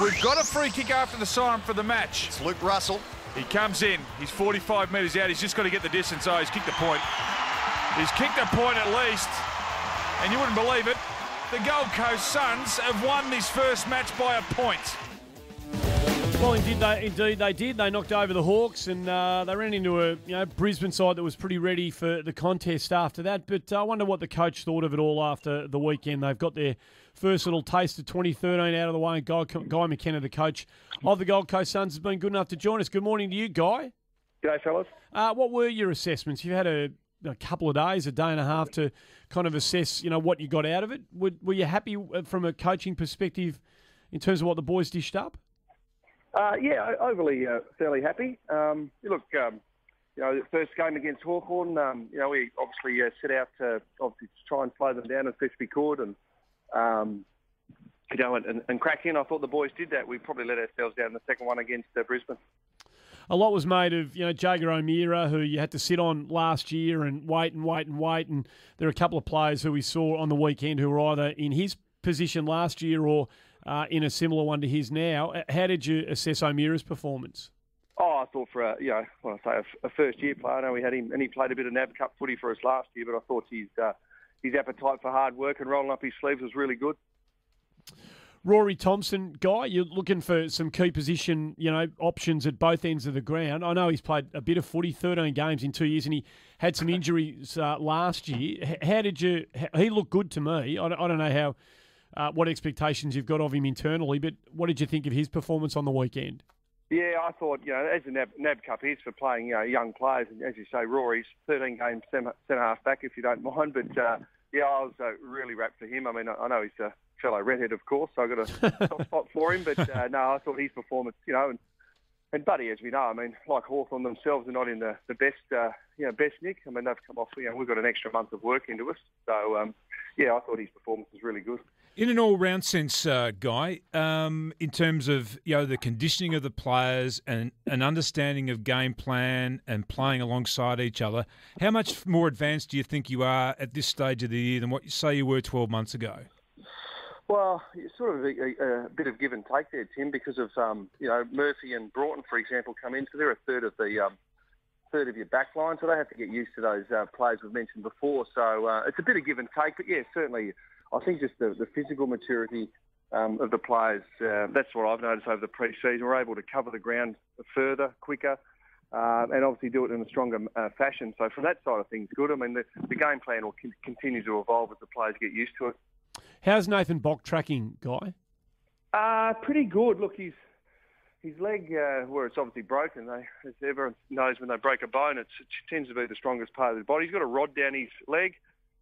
We've got a free kick after the siren for the match. It's Luke Russell. He comes in. He's 45 metres out. He's just got to get the distance. Oh, he's kicked the point. He's kicked a point at least. And you wouldn't believe it, the Gold Coast Suns have won this first match by a point. Well, indeed they did. They knocked over the Hawks and they ran into a Brisbane side that was pretty ready for the contest after that. But I wonder what the coach thought of it all after the weekend. They've got their first little taste of 2013 out of the way. And Guy McKenna, the coach of the Gold Coast Suns, has been good enough to join us. Good morning to you, Guy. G'day, fellas. What were your assessments? You've had a couple of days, a day and a half to kind of assess, what you got out of it. Were you happy from a coaching perspective in terms of what the boys dished up? Overly fairly happy. The first game against Hawthorn, we obviously set out to try and slow them down as best we could and crack in. I thought the boys did that. We probably let ourselves down in the second one against Brisbane. A lot was made of, Jager O'Meara, who you had to sit on last year and wait. And there are a couple of players who we saw on the weekend who were either in his position last year or in a similar one to his now. How did you assess O'Meara's performance? I thought for a first-year player, I know we had him, and he played a bit of NAB Cup footy for us last year, but I thought his appetite for hard work and rolling up his sleeves was really good. Rory Thompson, Guy, you're looking for some key position, options at both ends of the ground. I know he's played a bit of footy, 13 games in 2 years, and he had some injuries last year. He looked good to me. I don't know what expectations you've got of him internally, but what did you think of his performance on the weekend? Yeah, I thought, as the NAB Cup is for playing, young players, and as you say, Rory's 13 games centre half back, if you don't mind, but I was really wrapped for him. I mean, I know he's a fellow redhead, of course, so I've got a soft spot for him, but I thought his performance, and Buddy, as we know, I mean, like Hawthorn themselves, are not in the best, best nick. I mean, they've come off, we've got an extra month of work into us, so I thought his performance was really good. In an all-round sense, Guy, in terms of the conditioning of the players and an understanding of game plan and playing alongside each other, how much more advanced do you think you are at this stage of the year than what you say you were 12 months ago? Well, it's sort of a bit of give and take there, Tim, because of Murphy and Broughton, for example, come in, so they're a third of your back line, so they have to get used to those players we've mentioned before. So it's a bit of give and take, but certainly. I think just the physical maturity of the players, that's what I've noticed over the pre-season. We're able to cover the ground further, quicker, and obviously do it in a stronger fashion. So from that side of things, good. I mean, the game plan will continue to evolve as the players get used to it. How's Nathan Bock tracking, Guy? Pretty good. Look, his leg, where it's obviously broken, as everyone knows when they break a bone, it tends to be the strongest part of the body. He's got a rod down his leg,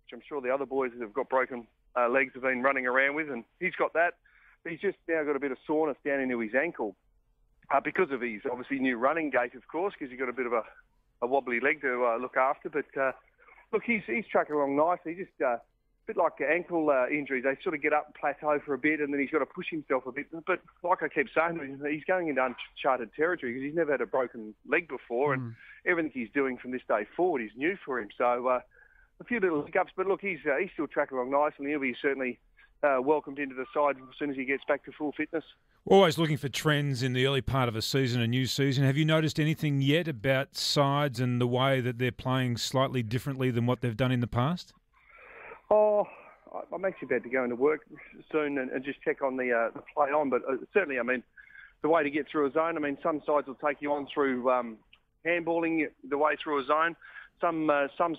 which I'm sure the other boys that have got broken legs have been running around with, and he's got that. But he's just now got a bit of soreness down into his ankle because of his obviously new running gait, of course, because he's got a bit of a wobbly leg to look after. But look, he's tracking along nicely. Just a bit like ankle injuries, they sort of get up and plateau for a bit, and then he's got to push himself a bit. But like I keep saying, he's going into uncharted territory because he's never had a broken leg before, and everything he's doing from this day forward is new for him. So a few little hiccups, but look, he's still tracking along nicely. He'll be certainly welcomed into the side as soon as he gets back to full fitness. Always looking for trends in the early part of a season, a new season. Have you noticed anything yet about sides and the way that they're playing slightly differently than what they've done in the past? Oh, I'm actually about to go into work soon and just check on the play on, but certainly, I mean, the way to get through a zone, I mean, some sides will take you on through handballing the way through a zone. Some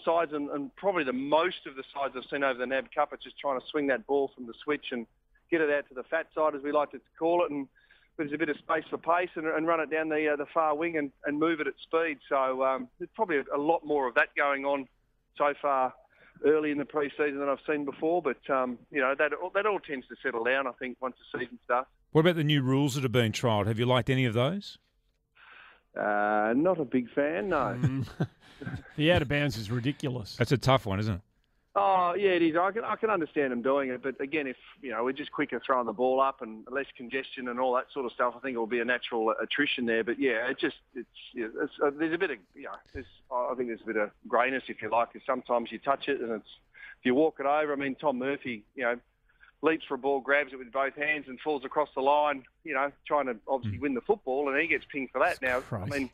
sides, and probably the most of the sides I've seen over the NAB Cup, are just trying to swing that ball from the switch and get it out to the fat side, as we like to call it, and there's a bit of space for pace and run it down the far wing and move it at speed. So there's probably a lot more of that going on so far early in the pre-season than I've seen before, but that all tends to settle down, I think, once the season starts. What about the new rules that are being trialled? Have you liked any of those? Not a big fan, no. The out of bounds is ridiculous. That's a tough one, isn't it? Oh, yeah, it is. I can understand them doing it, but again, if we're just quicker throwing the ball up and less congestion and all that sort of stuff, I think it will be a natural attrition there. But yeah, there's a bit of I think there's a bit of greyness, if you like, because sometimes you touch it and if you walk it over. I mean, Tom Murphy, leaps for a ball, grabs it with both hands and falls across the line, trying to obviously win the football, and he gets pinged for that. Now, Christ. I mean,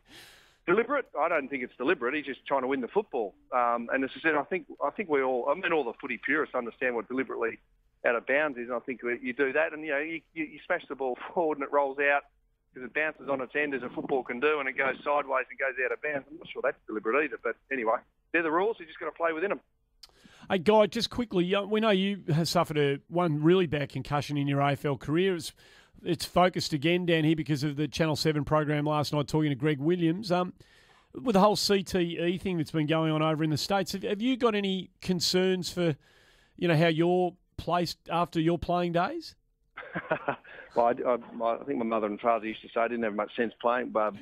deliberate? I don't think it's deliberate. He's just trying to win the football. And as I said, I think all the footy purists understand what deliberately out of bounds is, and I think you do that, and you smash the ball forward and it rolls out because it bounces on its end as a football can do, and it goes sideways and goes out of bounds. I'm not sure that's deliberate either, but anyway, they're the rules. You just got to play within them. Hey, Guy, just quickly, we know you have suffered one really bad concussion in your AFL career. It's focused again down here because of the Channel 7 program last night talking to Greg Williams. With the whole CTE thing that's been going on over in the States, have you got any concerns for, how you're placed after your playing days? Well, I think my mother and father used to say I didn't have much sense playing, but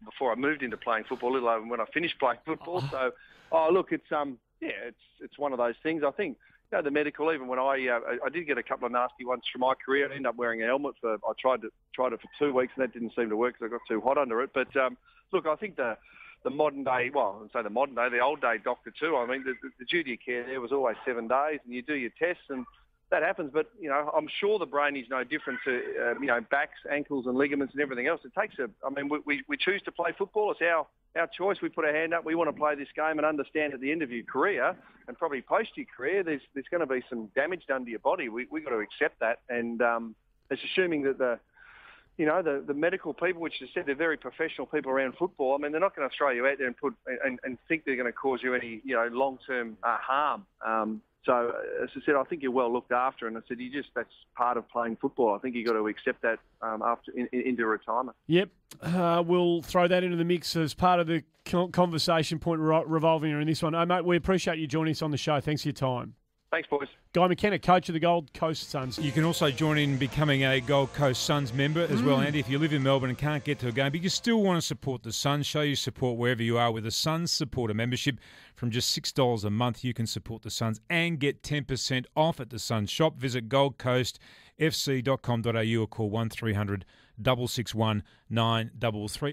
before I moved into playing football, a little over when I finished playing football. So, look, it's one of those things. I think the medical. Even when I did get a couple of nasty ones from my career, I ended up wearing a helmet I tried it for 2 weeks, and that didn't seem to work because I got too hot under it. But look, I think the modern day, the old day doctor too. I mean, the duty of care there was always 7 days, and you do your tests and that happens, but I'm sure the brain is no different to backs, ankles, and ligaments and everything else. It takes we choose to play football. It's our choice. We put our hand up. We want to play this game and understand at the end of your career and probably post your career, there's going to be some damage done to your body. We got to accept that, and it's assuming that the medical people, which I said they're very professional people around football. I mean, they're not going to throw you out there and think they're going to cause you any long-term harm. So, as I said, I think you're well looked after, and I said that's part of playing football. I think you've got to accept that into retirement. Yep, we'll throw that into the mix as part of the conversation point revolving around this one. Oh, mate, we appreciate you joining us on the show. Thanks for your time. Thanks, boys. Guy McKenna, coach of the Gold Coast Suns. You can also join in becoming a Gold Coast Suns member as well, Andy. If you live in Melbourne and can't get to a game, but you still want to support the Suns, show your support wherever you are with a Suns supporter membership. From just $6 a month, you can support the Suns and get 10% off at the Suns shop. Visit goldcoastfc.com.au or call 1300 661 933.